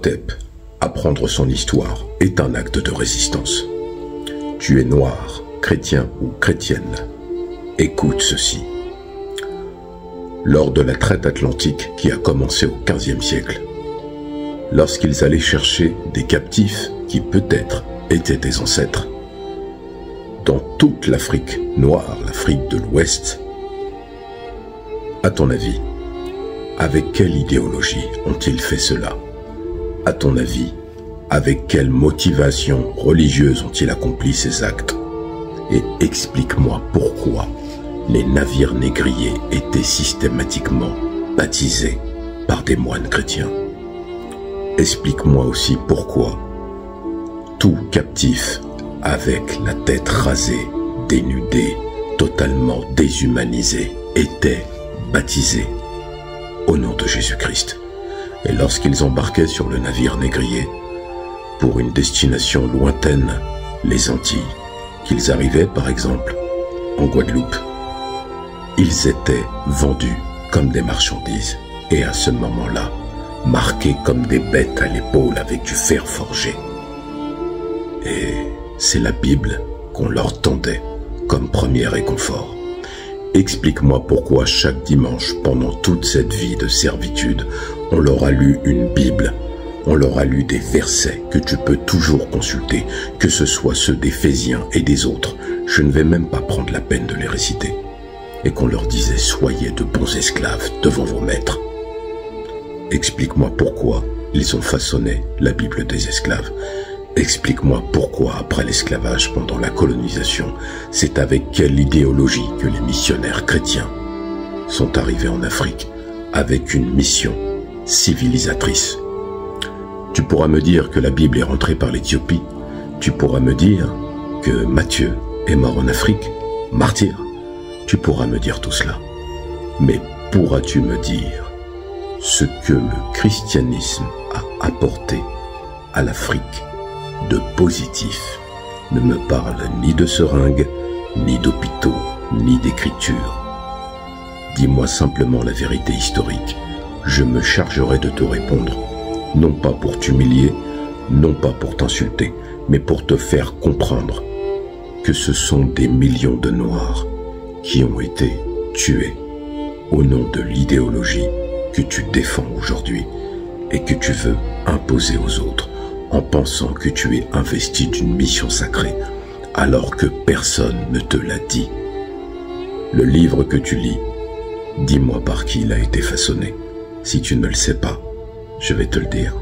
Imhotep, apprendre son histoire est un acte de résistance. Tu es noir, chrétien ou chrétienne. Écoute ceci. Lors de la traite atlantique qui a commencé au XVe siècle, lorsqu'ils allaient chercher des captifs qui peut-être étaient des ancêtres, dans toute l'Afrique noire, l'Afrique de l'Ouest, à ton avis, avec quelle idéologie ont-ils fait cela? À ton avis, avec quelle motivation religieuse ont-ils accompli ces actes? Et explique-moi pourquoi les navires négriers étaient systématiquement baptisés par des moines chrétiens. Explique-moi aussi pourquoi tout captif avec la tête rasée, dénudé, totalement déshumanisé, était baptisé au nom de Jésus-Christ. Et lorsqu'ils embarquaient sur le navire négrier pour une destination lointaine, les Antilles, qu'ils arrivaient par exemple en Guadeloupe, ils étaient vendus comme des marchandises et à ce moment-là, marqués comme des bêtes à l'épaule avec du fer forgé. Et c'est la Bible qu'on leur tendait comme premier réconfort. Explique-moi pourquoi chaque dimanche, pendant toute cette vie de servitude, on leur a lu une Bible, on leur a lu des versets que tu peux toujours consulter, que ce soit ceux d'Éphésiens et des autres. Je ne vais même pas prendre la peine de les réciter. Et qu'on leur disait « Soyez de bons esclaves devant vos maîtres ». Explique-moi pourquoi ils ont façonné la Bible des esclaves. Explique-moi pourquoi, après l'esclavage, pendant la colonisation, c'est avec quelle idéologie que les missionnaires chrétiens sont arrivés en Afrique avec une mission civilisatrice. Tu pourras me dire que la Bible est rentrée par l'Éthiopie. Tu pourras me dire que Matthieu est mort en Afrique, martyr. Tu pourras me dire tout cela. Mais pourras-tu me dire ce que le christianisme a apporté à l'Afrique de positif? Ne me parle ni de seringues, ni d'hôpitaux, ni d'écriture. Dis-moi simplement la vérité historique. Je me chargerai de te répondre, non pas pour t'humilier, non pas pour t'insulter, mais pour te faire comprendre que ce sont des millions de Noirs qui ont été tués au nom de l'idéologie que tu défends aujourd'hui et que tu veux imposer aux autres en pensant que tu es investi d'une mission sacrée alors que personne ne te l'a dit. Le livre que tu lis, dis-moi par qui il a été façonné. Si tu ne le sais pas, je vais te le dire.